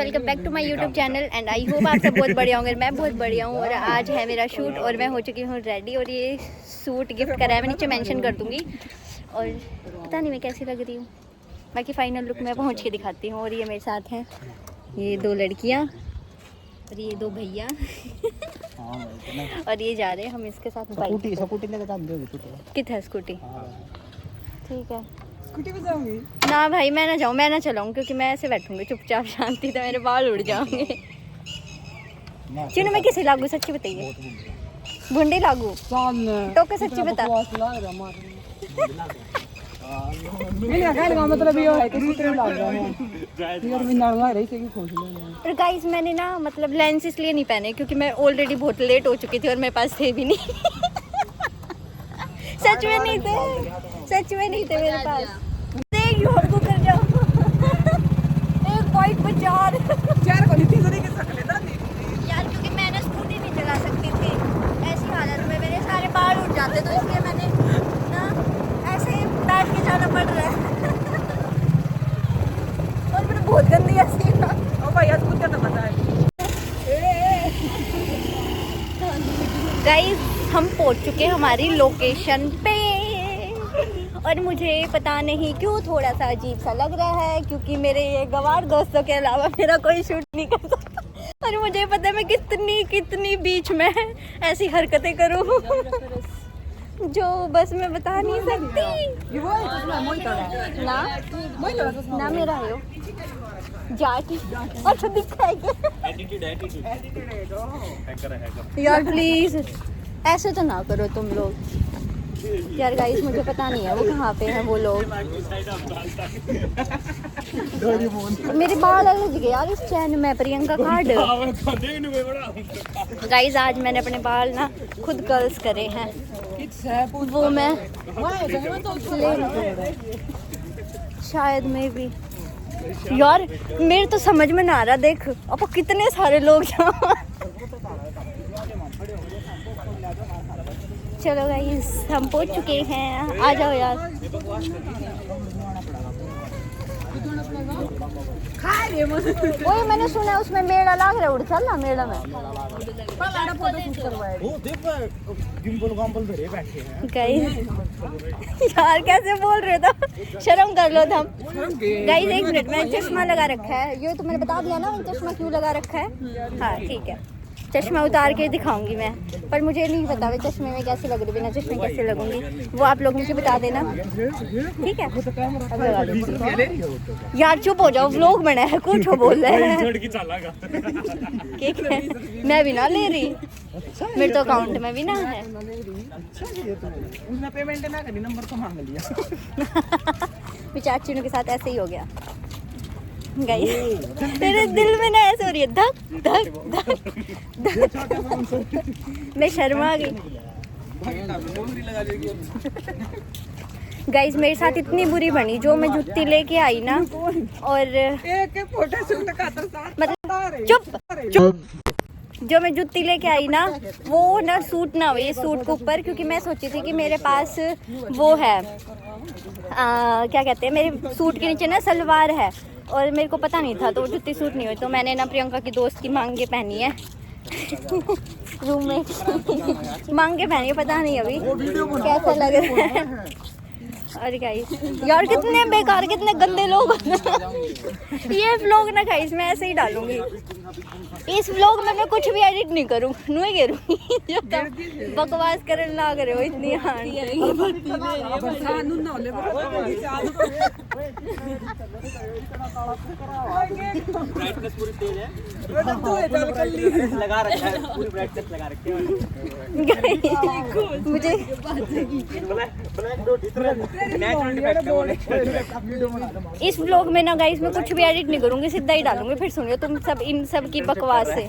Welcome back to my YouTube channel and I hope आप सब बहुत बढ़िया होंगे। मैं बहुत बढ़िया हूँ और आज है मेरा शूट और मैं हो चुकी हूँ रेडी। और ये सूट गिफ्ट करा है, मैं नीचे मेंशन कर दूँगी। और पता नहीं मैं कैसी लग रही हूँ, बाकी फाइनल लुक मैं पहुँच के दिखाती हूँ। और ये मेरे साथ हैं ये दो लड़कियाँ और ये दो भैया और ये जा रहे हैं हम इसके साथ बाइक। कितना स्कूटी? ठीक है स्कूटी पे जाऊंगी ना भाई, मैं ना जाऊँ, मैं ना चलाऊँ क्योंकि मैं ऐसे बैठूंगी चुपचाप शांति, तो मेरे बाल उड़ जाएंगे। चिन्ह मैं किसे लागू, सच्ची बताइए? भुंडी लागू तो के सच्ची बता। मतलब ये है कि स्कूटर लग रहा है यार, मैं लग रही थी कि खोज ले। और गाइस मैंने ना मतलब लेंस इसलिए नहीं पहने क्योंकि मैं ऑलरेडी बहुत लेट हो चुकी थी और मेरे पास थे भी नहीं। सच में नहीं थे, सच में नहीं थे मेरे पास। देख यूं को कर जाओ एक बाइक पे चार को नीति सरी के सकले ना यार, क्योंकि मैं ना स्कूटी नहीं चला सकती थी ऐसी हालत में, मेरे सारे बाल उठ जाते, तो इसलिए मैंने ना ऐसे ही बैठ के जाना पड़ रहा है। और मेरे बहुत गंदी ऐसी ओ भाई आज कुछ तो पता है। गाइस हम पहुंच चुके हैं हमारी लोकेशन पे और मुझे पता नहीं क्यों थोड़ा सा अजीब सा लग रहा है क्योंकि मेरे ये गवार दोस्तों के अलावा मेरा कोई शूट नहीं कर सकता। और मुझे पता है मैं कितनी बीच में ऐसी हरकतें करूं जो बस मैं बता नहीं सकती। ये वो है तो मोई तो ना मेरा है वो जाट अच्छा दिखता है यार, प्लीज ऐसे तो ना करो तुम लोग यार। गाइस मुझे पता नहीं है वो कहाँ पे है वो लोग। मेरे बाल अलग गए यार इस चैन में, प्रियंका कार्ड। गाइस आज मैंने अपने बाल ना खुद कर्ल्स करे हैं, वो मैं शायद में भी यार मेरे तो समझ में ना आ रहा। देख अब कितने सारे लोग यहाँ। चलो गाइस हम पहुंच चुके हैं, आ जाओ यार। ओए मैंने सुना है उसमें मेला लग रहा है, उड़ चल ना मेला में। गाइस यार कैसे बोल रहे हो, तो शर्म कर लो तुम। गाइस एक मिनट, मैंने चश्मा लगा रखा है, ये तो मैंने बता दिया ना चश्मा क्यों लगा रखा है। हाँ ठीक है, चश्मा उतार के दिखाऊंगी मैं, पर मुझे नहीं पता मैं चश्मे में कैसे लग रही, बिना चश्मे कैसे लगूंगी वो आप लोग मुझे बता देना, ठीक है? यार चुप हो जाओ, व्लॉग बना है, कुछ बोल रहे हैं। ठीक है मैं भी ना ले रही, मेरे तो अकाउंट में भी ना है। उसने पेमेंट ना करी, नंबर तो मांग लिया। चाचू के साथ ऐसे ही हो गया। गाइस तेरे दिल में ना ऐसे हो रही है धक धक धक। मैं शर्मा गई। गाइस मेरे साथ इतनी बुरी बनी, जो मैं जुत्ती लेके आई ना और एक फोटो शूट का तो मतलब चुप, जो मैं जुत्ती लेके आई ना वो ना सूट ना हुई सूट के ऊपर, क्योंकि मैं सोची थी कि मेरे पास वो है क्या कहते हैं, मेरे सूट के नीचे ना सलवार है और मेरे को पता नहीं था, तो वो जुत्ती सूट नहीं हुई, तो मैंने ना प्रियंका की दोस्त की मांग के पहनी है। रूममेट मांग के पहनी है, पता नहीं अभी कैसा लग रहा है। और गाइस यार कितने बेकार कितने गंदे लोग। ये व्लॉग ना गाइस मैं ऐसे ही डालूंगी, इस व्लॉग में मैं कुछ भी एडिट नहीं करूँ, नुए करूँगी। जो तुम बकवास करने लग रहे हो इतनी ब्राइटनेस पूरी तेज है, लगा रखा है, पूरी ब्राइटनेस लगा रखी है। मुझे इस व्लॉग में ना गाइस मैं कुछ भी एडिट नहीं करूंगी, सीधा ही डालूंगी, फिर सुनियो तुम सब इन सब की बकवास से।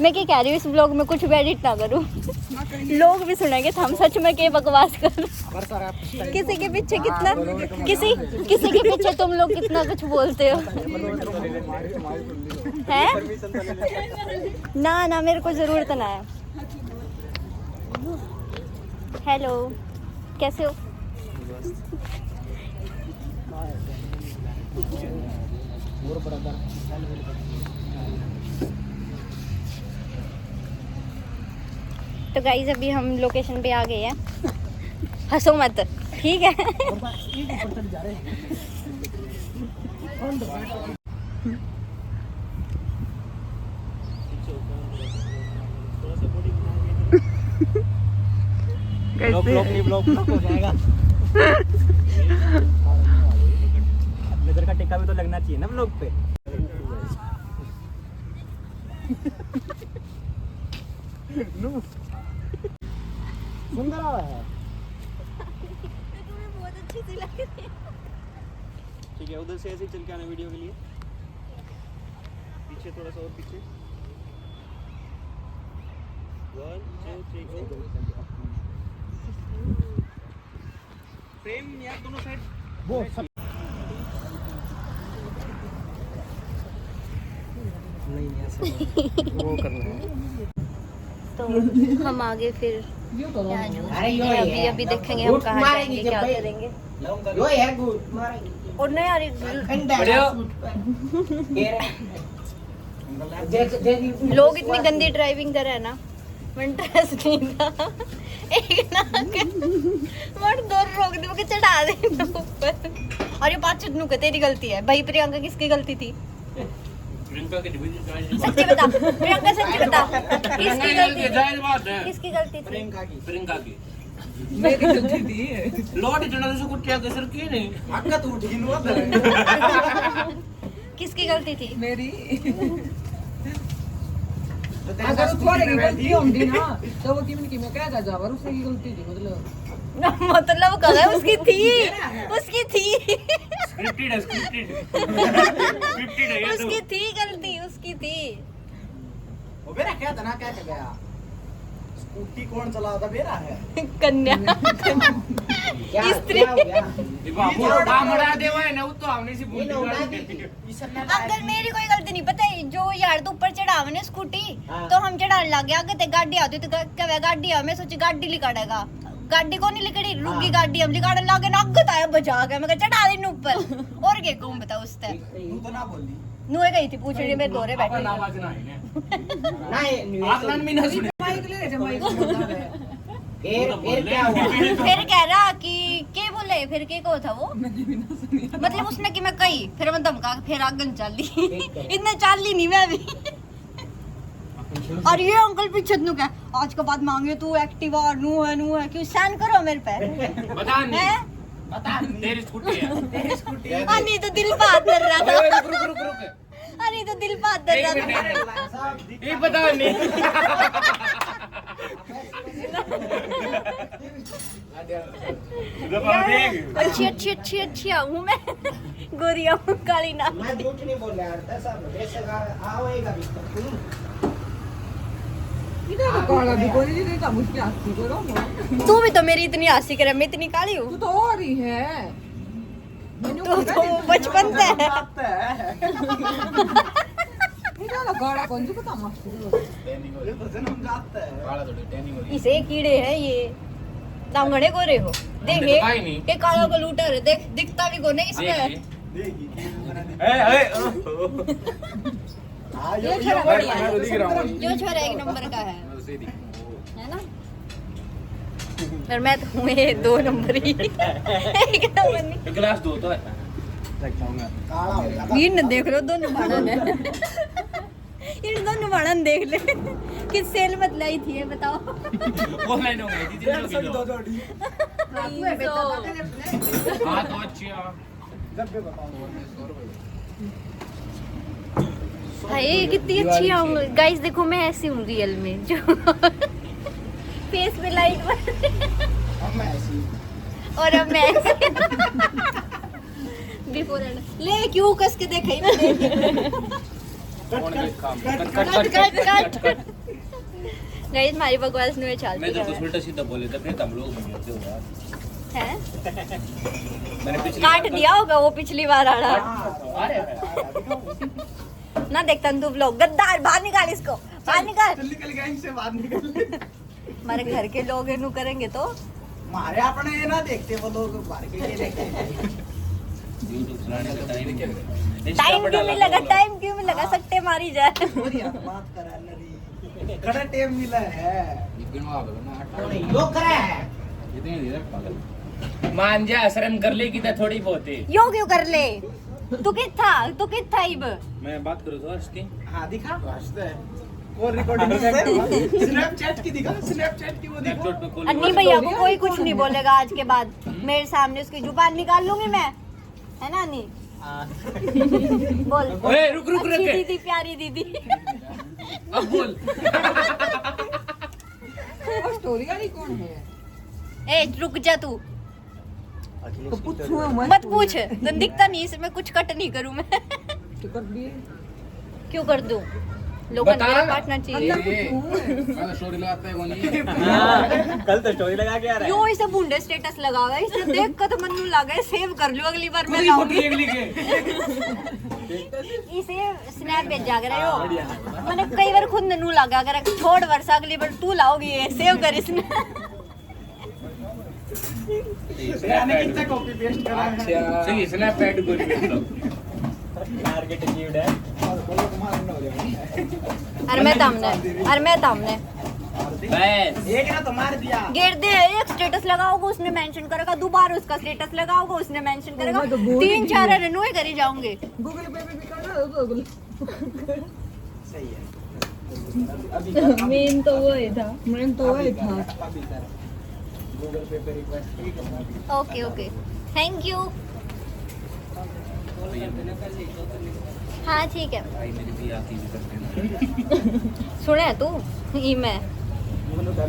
मैं क्या कह रही हूँ, इस व्लॉग में कुछ भी एडिट ना करूँ, लोग भी सुनेंगे हम सच में के बकवास कर। किसी के पीछे कितना किसी के पीछे तुम लोग कितना कुछ बोलते हो हैं? ना मेरे को जरूरत ना है। हेलो कैसे हो? तो गाइज अभी हम लोकेशन पे आ गए हैं। हंसो मत, ठीक है। ब्लॉक हो जाएगा। नजर का टिक्का भी तो लगना चाहिए ना ब्लॉग पे। सुंदर आ रहा है। तुम्हें बहुत अच्छी सी लग रही है। ठीक है, उधर से ऐसे ही चल के आना वीडियो के लिए। पीछे थोड़ा सा और पीछे। 1 2 3 गो। फ्रेम यार दोनों साइड वो नहीं ऐसे वो करना है। तो हम आगे फिर अभी अभी देखेंगे हम कहाँ जाएंगे, क्या करेंगे। यो है गुड मारेंगे और नहीं यार लोग इतनी गंदी ड्राइविंग कर रहे हैं ना, मैं इंटरेस्ट नहीं था। एक ना मैं दो रोक दे के चढ़ा दे ऊपर। और ये बात चुटनू का तेरी गलती है भाई। प्रियंका किसकी गलती थी? सच्ची बता प्रियंका, सच्ची बता किसकी गलती थी? किसकी गलती थी? प्रियंका की मेरी गलती थी। लौट चढ़ा से कुटिया कसर की नहीं अक्का तू उठ गई नो किसकी गलती थी? मेरी अगर तुम्हारी गलती होती ना तो वो किमी मैं कह जा जावर उसकी गलती थी। मतलब कहा उसकी थी, उसकी थी, स्क्रिप्टेड है स्क्रिप्टेड है ये तो उसकी थी गलती, उसकी थी। वो बेरा क्या था ना क्या कर गया स्कूटी कौन चला था बेरा है कन्या क्या स्त्री। क्या हो गया ये बाबू बामड़ा देवा है ना वो तो हमने से ये लोग ना कि अंकल मेरी कोई गलती नहीं, पता है जो यार तो ऊपर चढ़ावे ने स्कूटी हाँ। तो हम चढ़ाने लग गए। आगे ते गाड़ी आती तो क्या गाड़ी आ, मैं सोची गाड़ी लिकाड़ेगा, गाड़ी को नहीं लिकड़ी, रुकी हाँ। गाड़ी हम लिकाड़ने लगे ना, अगत आया बजा के मैं चढ़ा दी ऊपर। और क्या कहूं बता उससे तू तो ना बोली नुए गई थी पूछ रही मेरे दोरे बैठे अपन आवाज ना है नहीं आगलन में ना सुने माइक ले जा माइक बोलता है। फिर क्या हुआ फिर कह रहा कि के बोले, फिर के को था वो मतलब उसने कि मैं कही, फिर मैं धमका फिर आगन चाली इतने चाली नहीं मैं भी। और ये अंकल पीछे नु क्या आज के बाद मांगे तू एक्टिवा नू है क्यों सहन करो मेरे पे बता नहीं हैं? बता तेरी स्कूटी है तेरी स्कूटी अनी तो दिल बात कर रहा था, रुक अनी तो दिल बात कर रहा था। ये बता नहीं अच्छी अच्छी अच्छी अच्छी हूँ मैं, गोरिया हूँ काली ना। मैं झूठ नहीं बोल रहा यार ऐसा वैसे आएगा भी इधर तो काला भी कोई नहीं देता मुझे आस्ती करो। तू भी तो मेरी इतनी हंसी करे, मैं इतनी काली हूँ। तू तो और ही है तू तो बचपन से है। इधर तो काला कौन सी पता मस्ती करो। ये तो जन्म जाता है इसे कीड़े हैं ये दामगड़े गोरे हो देखे तो काई नहीं। के काला को लूटा रहे देख, दिखता भी को नहीं इसमें। ये छोरा बढ़िया है, दिख रहा हूं जो छोरा एक नंबर का है ना। पर मैं तो हूँ ये 2 नंबर ही, 1 नंबर नहीं। गिलास दो तो है काला हो गया वीर ने देख लो दोनों भाड़न है। इन दोनों भाड़न देख ले किस सेल मत लाई थी ये बताओ। ऑनलाइन हो गई थी 300 किलो हां तो अच्छी है जब भी बताओ हाय कितनी अच्छी हूँ गाइस। देखो मैं ऐसी हूँ रियल में, जो फेस पे लाइट अब मैं ऐसी और अब मैं ऐसी बिफोर एंड ले क्यों कस के देखा ही मैंने। कट गाइस हमारी बकवास नहीं चलती मैं तो कुछ उल्टा सीधा बोले थे फिर हम लोग बन जाते हो यार है। मैंने पिछली काट दिया होगा वो पिछली बार आड़ा अरे ना देखता तू लोग गद्दार बाहर निकाल इसको, बाहर निकाल। निकल गया इनसे बाहर निकल हमारे घर के लोग इन्हू करेंगे तो मारे अपने ये ना देखते वो लोग बाहर के ये देखते YouTube चलाने का टाइम क्या टाइम क्यों नहीं लगा, टाइम क्यों नहीं लगा, सट्टे मारी जाए। बढ़िया बात करा लरी खड़ा टाइम मिला है गिनवा दो ना यो करे है इतने देर पागल मान जा शर्म कर ले की थोड़ी बहुत है। यो क्यों कर ले, तू किथा इब मैं बात करूँ तो इसकी हाँ दिखा कॉल रिकॉर्डिंग से स्नैपचैट की दिखा, स्नैपचैट की वो दिखा स्नैपचैट पे कॉल अन्नी भैया को कोई कुछ नहीं बोलेगा आज के बाद, मेरे सामने उसकी जुबान निकाल लूंगी मैं, है ना अन्नी? बोल ओए रुक अच्छी दीदी, प्यारी दीदी। अब बोल और स्टोरी वाली कौन है? ए रुक जा तू, तो पूछूं मैं, मत पूछ, तो दिखता नहीं इसमें कुछ कट नहीं करूं मैं। तो कर दिए क्यों कर दूं, लोगों ने बता। मेरा काटना चाहिए। मैं स्टोरी लगाता है कौन कल तो स्टोरी लगा के आ रहा यो इसे बूंदे स्टेटस लगा हुआ है, इसे देख कर तो मन नू लगा है सेव कर लियो, अगली बार मैं लाऊंगी इसे स्नैप भेजा कर यो। मैंने कई बार खुद नू लगा कर छोड़ वर्षा, अगली बार तू लाओगी ये सेव कर इसने। मैंने कितना कॉपी पेस्ट करा है सही स्नैपचैट को टारगेट अचीव्ड है। अरे मैं तामने बस एक ना तो मार दिया गेर दे, एक स्टेटस लगाओगे उसने मेंशन करेगा, दोबारा उसका स्टेटस लगाओगे उसने मेंशन करेगा, मैं तो बोल ही 3-4 रेनोए करी जाऊंगे। गूगल पे भी करना है तो गूगल सही है मेन तो वो ही था। मैं तो वही था। अभी कर गूगल पे पे रिक्वेस्ट की करना ओके ओके थैंक यू। हाँ ठीक है, भाई मेरी भी आती है करते हैं सुने तू ई मैं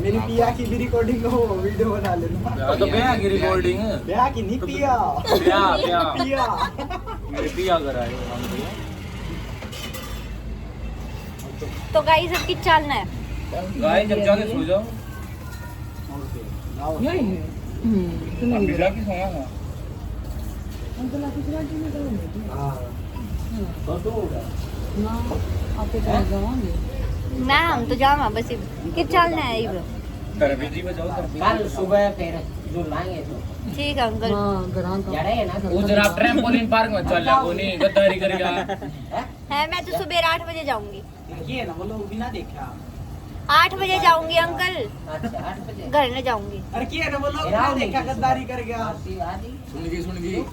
मेरी पिया की भी रिकॉर्डिंग हो वीडियो बना लेना तो क्या की रिकॉर्डिंग ब्याह की नहीं पिया क्या क्या पिया मेरे पिया कराए तो गाइस अब की चलना है। गाय जब जाके सो जाओ यही है अब बिरा की सोना था अंकल आप पिछला दिन में करोगे हां तो होगा ना आपके साथ जाओगे ना हम तो जामा बस कि चलना है इब। कर बिजी बजाओ कर कल सुबह फिर जो लाएंगे तो ठीक है अंकल। हां घरां का जड़े है ना उधर आप ट्रैम्पोलिन पार्क में चल जा कोनी गद्दारी कर गया है मैं तो सुबह 8 बजे जाऊंगी, ये ना वो लोग बिना देखा 8 बजे जाऊंगी अंकल, अच्छा 8 बजे घर में जाऊंगी। अरे किया ना वो लोग बिना देखा गद्दारी कर गया आती आती सुन गई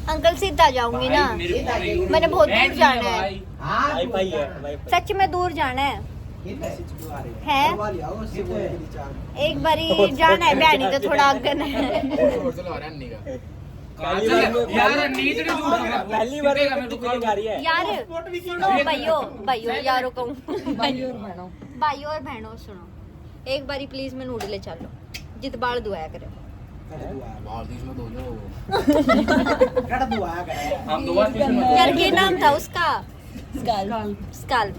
अंकल सीधा जाऊंगी ना, मैंने बहुत दूर जाना है, वाईफाई है वाईफाई। सच में दूर जाना है। मैसेज क्यों आ रहे है? वाली आओ उससे बोल के रिचार्ज एक बारी जाना है बहनी तो थोड़ा आगे है। यार नींद नहीं झूठ पहली बार मेरे को फीलिंग आ रही है। यार सुनो भाइयों यारों कहूँ भाई और बहनों भाइयों और बहनों सुनो, एक बारी प्लीज मैं नूडले चलो जित बार दुआया करे। कट दुआ करे हम दोबारा यार के नाम था उसका स्काल्प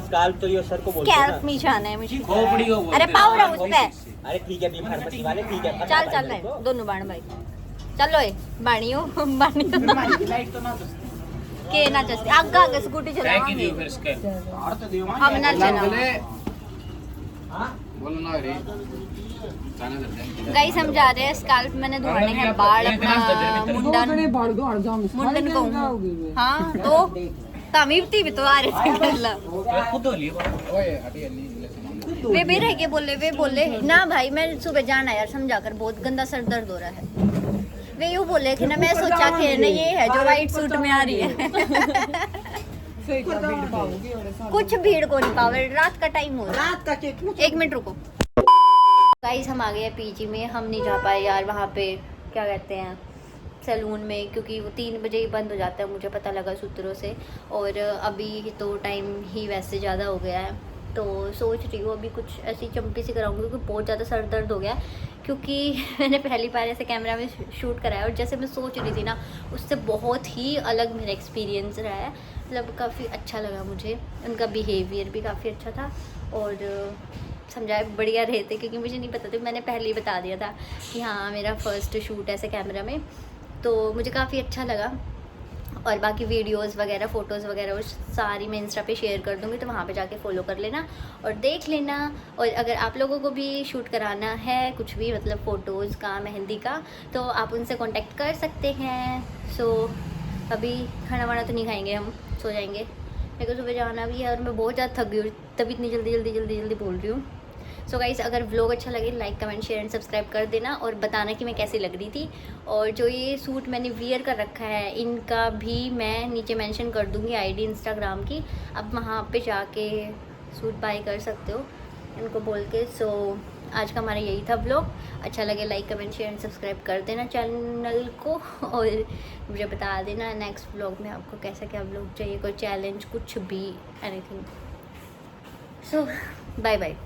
स्काल्प तो ये सर को बोलते हैं स्कैल्प ना। निशान है मुझे। खोपड़ी को बोलते अरे हैं। पाउडर उस पे अरे ठीक है बीफ फार्मेसी वाले ठीक है चल चल रहे दोनों बाण भाई चलो ए बाणियो लाइट तो ना के ना चलते आगे आगे स्कूटी है कि चलाओगे नहीं फिर इसके और तो दियो हम ना चलाओ। बोलो ना रे जाने देते हैं गाइस हम जा रहे हैं स्काल्प मैंने धोने हैं बाल अपना मुंडन दोगने भाड़ दो हट जाओ मुंडन को। हाँ तो तमीबती भी तो आ रहे थे मतलब खुद धो लिए ओए हटी अली वे भी रह के वे बोले ना भाई मैं सुबह जाना है यार समझा कर बहुत गंदा सर दर्द हो रहा है। वे यूँ बोले कि ना मैं सोचा कि नहीं ये है जो वाइट सूट में आ रही है। सही का भीड़ पाओगे और ऐसा कुछ भीड़ को नहीं पावे रात का टाइम हो रहा रात का केक है। 1 मिनट रुको गाइस हम आ गए पीजी में, हम नहीं जा पाए यार वहाँ पे क्या कहते हैं सैलून में क्योंकि वो 3 बजे ही बंद हो जाता है मुझे पता लगा सूत्रों से, और अभी तो टाइम ही वैसे ज़्यादा हो गया है तो सोच रही हूँ अभी कुछ ऐसी चंपी सी कराऊंगी क्योंकि बहुत ज़्यादा सर दर्द हो गया क्योंकि मैंने पहली बार ऐसे कैमरा में शूट कराया और जैसे मैं सोच रही थी ना उससे बहुत ही अलग मेरा एक्सपीरियंस रहा है, मतलब काफ़ी अच्छा लगा मुझे, उनका बिहेवियर भी काफ़ी अच्छा था और समझाए बढ़िया रहे थे क्योंकि मुझे नहीं पता था, मैंने पहले ही बता दिया था कि हाँ मेरा फर्स्ट शूट ऐसे कैमरा में, तो मुझे काफ़ी अच्छा लगा और बाकी वीडियोस वगैरह फ़ोटोज़ वगैरह वो सारी मैं इंस्टा पे शेयर कर दूँगी, तो वहाँ पे जाके फॉलो कर लेना और देख लेना। और अगर आप लोगों को भी शूट कराना है कुछ भी, मतलब फ़ोटोज़ का, मेहंदी का, तो आप उनसे कांटेक्ट कर सकते हैं। सो अभी खाना वाना तो नहीं खाएंगे, हम सो जाएंगे। मेरे को सुबह जाना भी है और मैं बहुत ज़्यादा थक गई हूँ, तभी इतनी जल्दी बोल रही हूँ। सो गाइस, अगर व्लॉग अच्छा लगे like comment share and subscribe कर देना और बताना कि मैं कैसी लग रही थी। और जो ये सूट मैंने वियर कर रखा है इनका भी मैं नीचे मेंशन कर दूँगी आईडी इंस्टाग्राम की, आप वहाँ पे जाके सूट बाय कर सकते हो इनको बोल के। सो आज का हमारा यही था व्लॉग। अच्छा लगे like comment share and subscribe कर देना चैनल को और मुझे बता देना नेक्स्ट व्लॉग में आपको कैसा क्या व्लॉग चाहिए, कोई चैलेंज कुछ भी, एनीथिंग। सो बाय बाय।